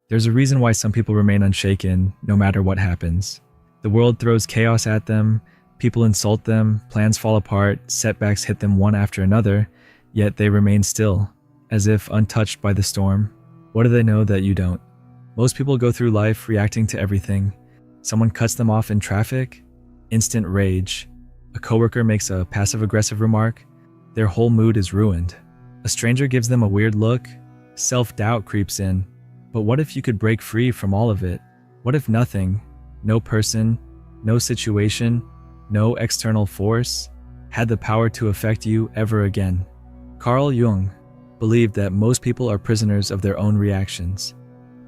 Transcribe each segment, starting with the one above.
There's a reason why some people remain unshaken no matter what happens. The world throws chaos at them, people insult them, plans fall apart, setbacks hit them one after another, yet they remain still, as if untouched by the storm. What do they know that you don't? Most people go through life reacting to everything. Someone cuts them off in traffic, instant rage. A coworker makes a passive-aggressive remark, their whole mood is ruined. A stranger gives them a weird look, self-doubt creeps in. But what if you could break free from all of it? What if nothing, no person, no situation, no external force, had the power to affect you ever again? Carl Jung believed that most people are prisoners of their own reactions.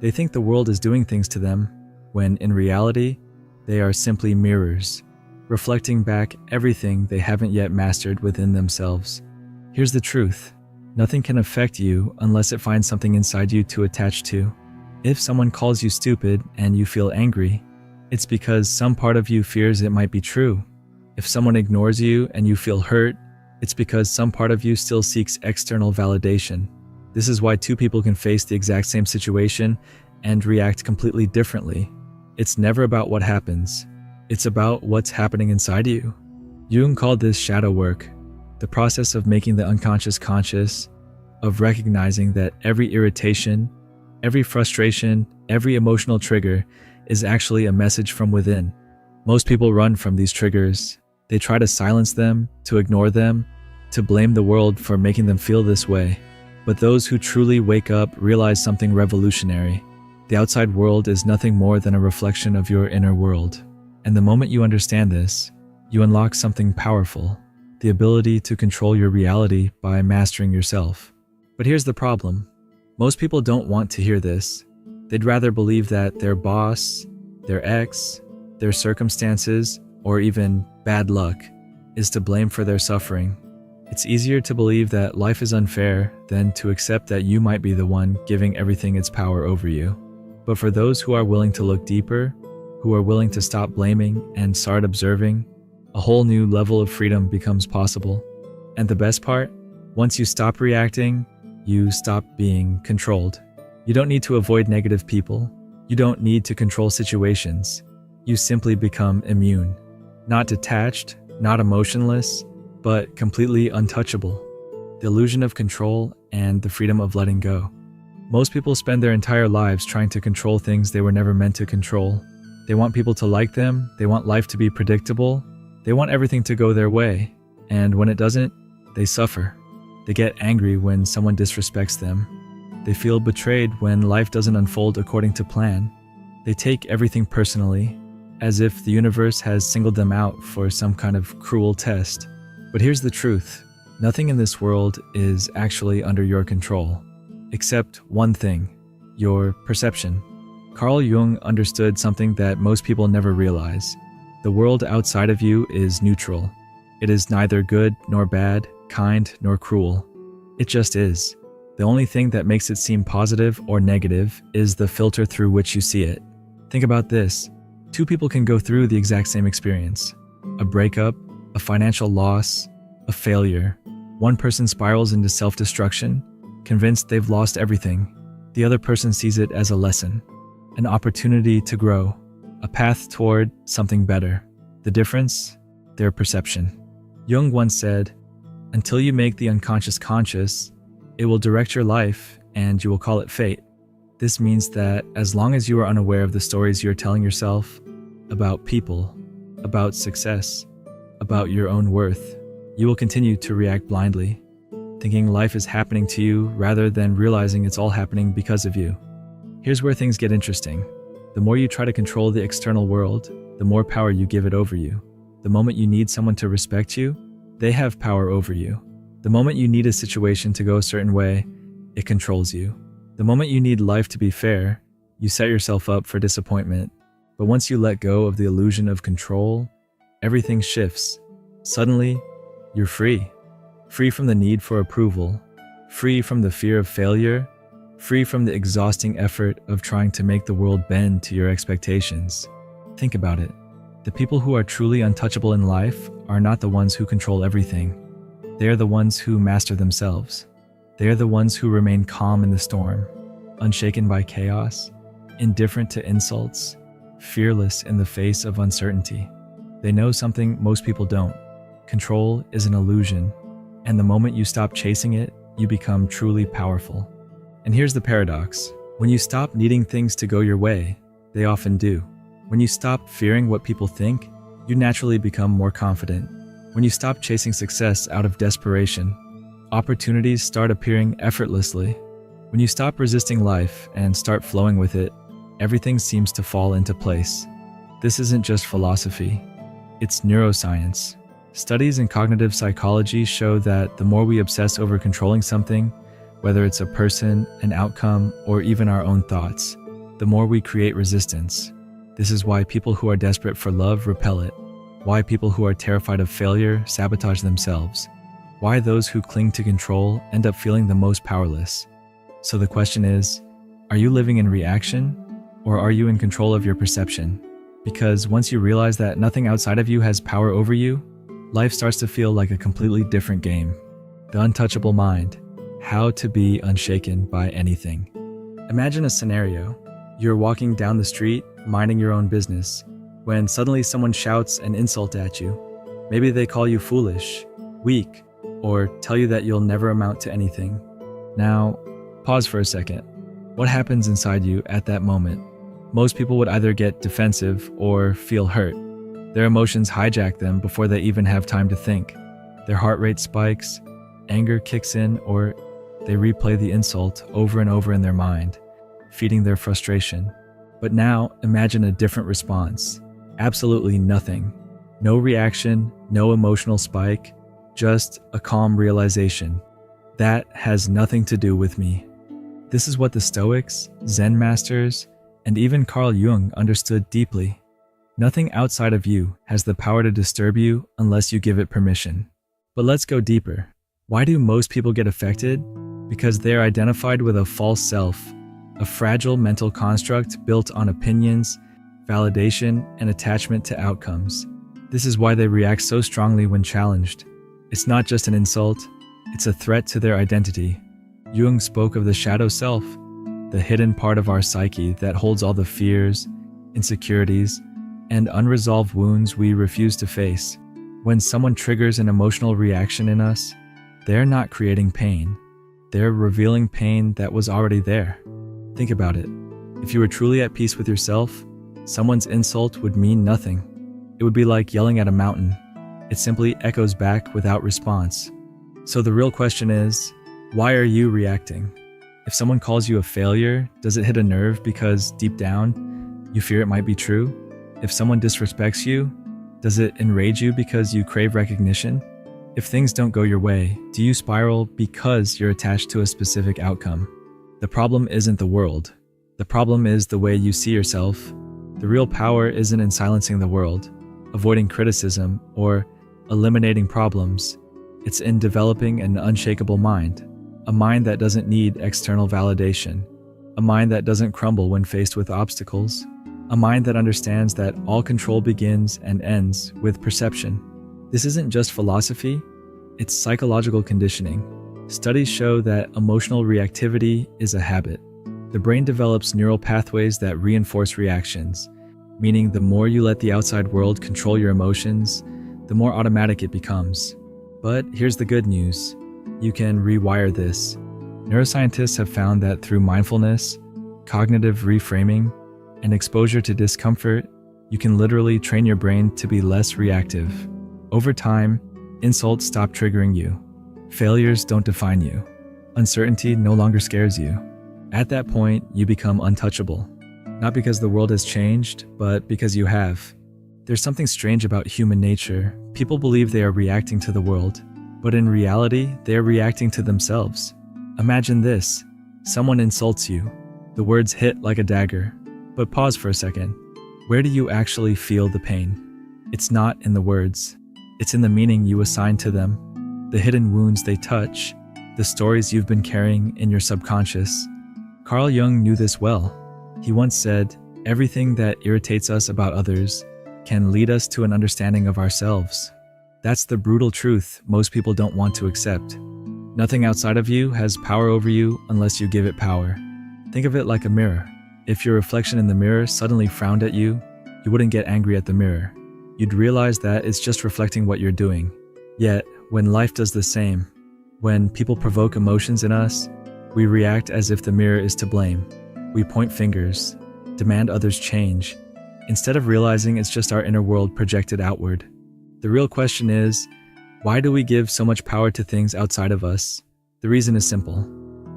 They think the world is doing things to them, when in reality, they are simply mirrors, reflecting back everything they haven't yet mastered within themselves. Here's the truth. Nothing can affect you unless it finds something inside you to attach to. If someone calls you stupid and you feel angry, it's because some part of you fears it might be true. If someone ignores you and you feel hurt, it's because some part of you still seeks external validation. This is why two people can face the exact same situation and react completely differently. It's never about what happens. It's about what's happening inside you. Jung called this shadow work, the process of making the unconscious conscious, of recognizing that every irritation, every frustration, every emotional trigger is actually a message from within. Most people run from these triggers. They try to silence them, to ignore them, to blame the world for making them feel this way. But those who truly wake up realize something revolutionary. The outside world is nothing more than a reflection of your inner world. And the moment you understand this, you unlock something powerful, the ability to control your reality by mastering yourself. But here's the problem. Most people don't want to hear this. They'd rather believe that their boss, their ex, their circumstances, or even bad luck is to blame for their suffering. It's easier to believe that life is unfair than to accept that you might be the one giving everything its power over you. But for those who are willing to look deeper, who are willing to stop blaming and start observing, a whole new level of freedom becomes possible. And the best part, once you stop reacting, you stop being controlled. You don't need to avoid negative people. You don't need to control situations. You simply become immune. Not detached, not emotionless, but completely untouchable. The illusion of control and the freedom of letting go. Most people spend their entire lives trying to control things they were never meant to control. They want people to like them, they want life to be predictable, they want everything to go their way, and when it doesn't, they suffer. They get angry when someone disrespects them. They feel betrayed when life doesn't unfold according to plan. They take everything personally, as if the universe has singled them out for some kind of cruel test. But here's the truth. Nothing in this world is actually under your control, except one thing, your perception. Carl Jung understood something that most people never realize. The world outside of you is neutral. It is neither good nor bad, kind nor cruel. It just is. The only thing that makes it seem positive or negative is the filter through which you see it. Think about this. Two people can go through the exact same experience. A breakup, a financial loss, a failure. One person spirals into self-destruction, convinced they've lost everything. The other person sees it as a lesson, an opportunity to grow, a path toward something better. The difference? Their perception. Jung once said, "Until you make the unconscious conscious, it will direct your life and you will call it fate." This means that as long as you are unaware of the stories you're telling yourself about people, about success, about your own worth, you will continue to react blindly, thinking life is happening to you rather than realizing it's all happening because of you. Here's where things get interesting. The more you try to control the external world, the more power you give it over you. The moment you need someone to respect you, they have power over you. The moment you need a situation to go a certain way, it controls you. The moment you need life to be fair, you set yourself up for disappointment. But once you let go of the illusion of control, everything shifts. Suddenly, you're free. Free from the need for approval, free from the fear of failure, free from the exhausting effort of trying to make the world bend to your expectations. Think about it. The people who are truly untouchable in life are not the ones who control everything. They are the ones who master themselves. They are the ones who remain calm in the storm, unshaken by chaos, indifferent to insults, fearless in the face of uncertainty. They know something most people don't. Control is an illusion, and the moment you stop chasing it, you become truly powerful. And here's the paradox. When you stop needing things to go your way, they often do. When you stop fearing what people think, you naturally become more confident. When you stop chasing success out of desperation, opportunities start appearing effortlessly. When you stop resisting life and start flowing with it, everything seems to fall into place. This isn't just philosophy, it's neuroscience. Studies in cognitive psychology show that the more we obsess over controlling something, whether it's a person, an outcome, or even our own thoughts, the more we create resistance. This is why people who are desperate for love repel it, why people who are terrified of failure sabotage themselves, why those who cling to control end up feeling the most powerless. So the question is, are you living in reaction, or are you in control of your perception? Because once you realize that nothing outside of you has power over you, life starts to feel like a completely different game. The untouchable mind, how to be unshaken by anything. Imagine a scenario. You're walking down the street, minding your own business, when suddenly someone shouts an insult at you. Maybe they call you foolish, weak, or tell you that you'll never amount to anything. Now, pause for a second. What happens inside you at that moment? Most people would either get defensive or feel hurt. Their emotions hijack them before they even have time to think. Their heart rate spikes, anger kicks in, or they replay the insult over and over in their mind, feeding their frustration. But now, imagine a different response. Absolutely nothing. No reaction, no emotional spike, just a calm realization. That has nothing to do with me. This is what the Stoics, Zen masters, and even Carl Jung understood deeply. Nothing outside of you has the power to disturb you unless you give it permission. But let's go deeper. Why do most people get affected? Because they're identified with a false self, a fragile mental construct built on opinions, validation, and attachment to outcomes. This is why they react so strongly when challenged. It's not just an insult, it's a threat to their identity. Jung spoke of the shadow self, the hidden part of our psyche that holds all the fears, insecurities, and unresolved wounds we refuse to face. When someone triggers an emotional reaction in us, they're not creating pain. They're revealing pain that was already there. Think about it. If you were truly at peace with yourself, someone's insult would mean nothing. It would be like yelling at a mountain. It simply echoes back without response. So the real question is, why are you reacting? If someone calls you a failure, does it hit a nerve because deep down, you fear it might be true? If someone disrespects you, does it enrage you because you crave recognition? If things don't go your way, do you spiral because you're attached to a specific outcome? The problem isn't the world. The problem is the way you see yourself. The real power isn't in silencing the world, avoiding criticism, or eliminating problems. It's in developing an unshakable mind, a mind that doesn't need external validation, a mind that doesn't crumble when faced with obstacles, a mind that understands that all control begins and ends with perception. This isn't just philosophy, it's psychological conditioning. Studies show that emotional reactivity is a habit. The brain develops neural pathways that reinforce reactions, meaning the more you let the outside world control your emotions, the more automatic it becomes. But here's the good news. You can rewire this. Neuroscientists have found that through mindfulness, cognitive reframing, and exposure to discomfort, you can literally train your brain to be less reactive. Over time, insults stop triggering you. Failures don't define you. Uncertainty no longer scares you. At that point, you become untouchable. Not because the world has changed, but because you have. There's something strange about human nature. People believe they are reacting to the world, but in reality, they are reacting to themselves. Imagine this. Someone insults you. The words hit like a dagger. But pause for a second. Where do you actually feel the pain? It's not in the words. It's in the meaning you assign to them, the hidden wounds they touch, the stories you've been carrying in your subconscious. Carl Jung knew this well. He once said, "Everything that irritates us about others can lead us to an understanding of ourselves." That's the brutal truth most people don't want to accept. Nothing outside of you has power over you unless you give it power. Think of it like a mirror. If your reflection in the mirror suddenly frowned at you, you wouldn't get angry at the mirror. You'd realize that it's just reflecting what you're doing. Yet, when life does the same, when people provoke emotions in us, we react as if the mirror is to blame. We point fingers, demand others change, instead of realizing it's just our inner world projected outward. The real question is, why do we give so much power to things outside of us? The reason is simple.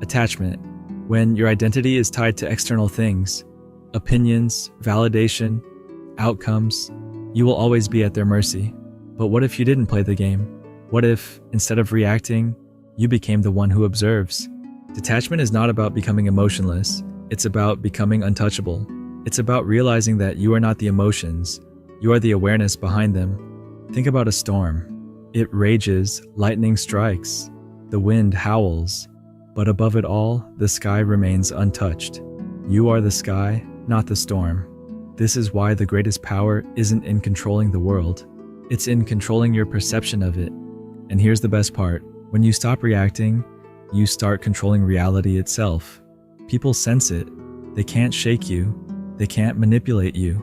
Attachment. When your identity is tied to external things, opinions, validation, outcomes, you will always be at their mercy. But what if you didn't play the game? What if, instead of reacting, you became the one who observes? Detachment is not about becoming emotionless. It's about becoming untouchable. It's about realizing that you are not the emotions. You are the awareness behind them. Think about a storm. It rages, lightning strikes, the wind howls, but above it all, the sky remains untouched. You are the sky, not the storm. This is why the greatest power isn't in controlling the world. It's in controlling your perception of it. And here's the best part. When you stop reacting, you start controlling reality itself. People sense it. They can't shake you. They can't manipulate you.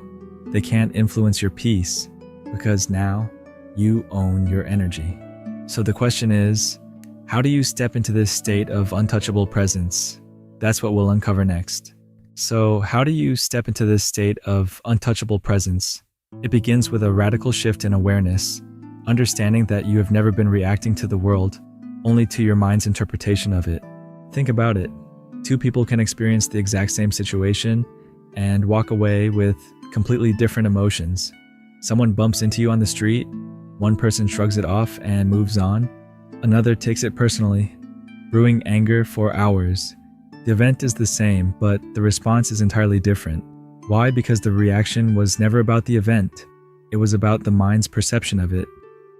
They can't influence your peace, because now you own your energy. So the question is, how do you step into this state of untouchable presence? That's what we'll uncover next. So how do you step into this state of untouchable presence? It begins with a radical shift in awareness, understanding that you have never been reacting to the world, only to your mind's interpretation of it. Think about it. Two people can experience the exact same situation and walk away with completely different emotions. Someone bumps into you on the street, one person shrugs it off and moves on. Another takes it personally, brewing anger for hours. The event is the same, but the response is entirely different. Why? Because the reaction was never about the event. It was about the mind's perception of it.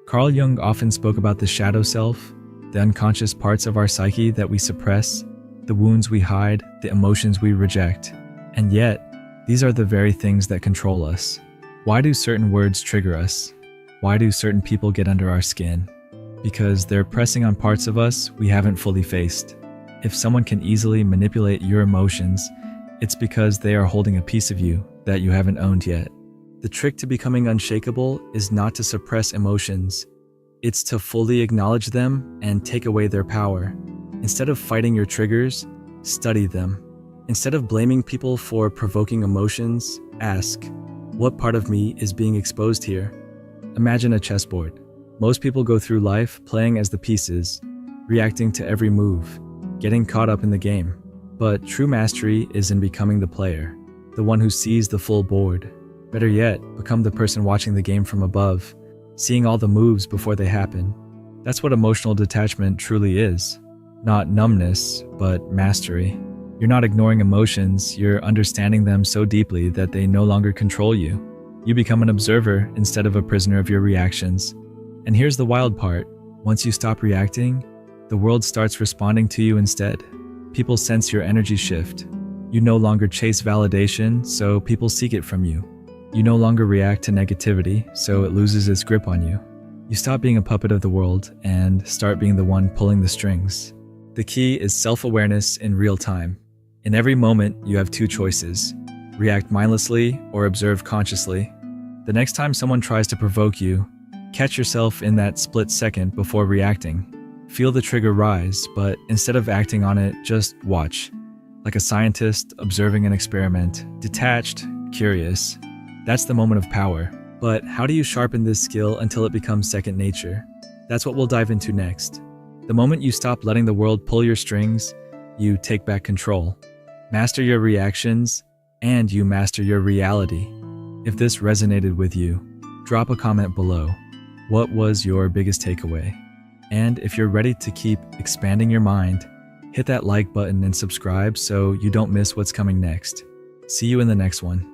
Carl Jung often spoke about the shadow self, the unconscious parts of our psyche that we suppress, the wounds we hide, the emotions we reject. And yet, these are the very things that control us. Why do certain words trigger us? Why do certain people get under our skin? Because they're pressing on parts of us we haven't fully faced. If someone can easily manipulate your emotions, it's because they are holding a piece of you that you haven't owned yet. The trick to becoming unshakable is not to suppress emotions. It's to fully acknowledge them and take away their power. Instead of fighting your triggers, study them. Instead of blaming people for provoking emotions, ask, what part of me is being exposed here? Imagine a chessboard. Most people go through life playing as the pieces, reacting to every move, getting caught up in the game. But true mastery is in becoming the player, the one who sees the full board. Better yet, become the person watching the game from above, seeing all the moves before they happen. That's what emotional detachment truly is. Not numbness, but mastery. You're not ignoring emotions, you're understanding them so deeply that they no longer control you. You become an observer instead of a prisoner of your reactions. And here's the wild part. Once you stop reacting, the world starts responding to you instead. People sense your energy shift. You no longer chase validation, so people seek it from you. You no longer react to negativity, so it loses its grip on you. You stop being a puppet of the world and start being the one pulling the strings. The key is self-awareness in real time. In every moment, you have two choices: react mindlessly or observe consciously. The next time someone tries to provoke you, catch yourself in that split second before reacting. Feel the trigger rise, but instead of acting on it, just watch. Like a scientist observing an experiment, detached, curious. That's the moment of power. But how do you sharpen this skill until it becomes second nature? That's what we'll dive into next. The moment you stop letting the world pull your strings, you take back control. Master your reactions, and you master your reality. If this resonated with you, drop a comment below. What was your biggest takeaway? And if you're ready to keep expanding your mind, hit that like button and subscribe so you don't miss what's coming next. See you in the next one.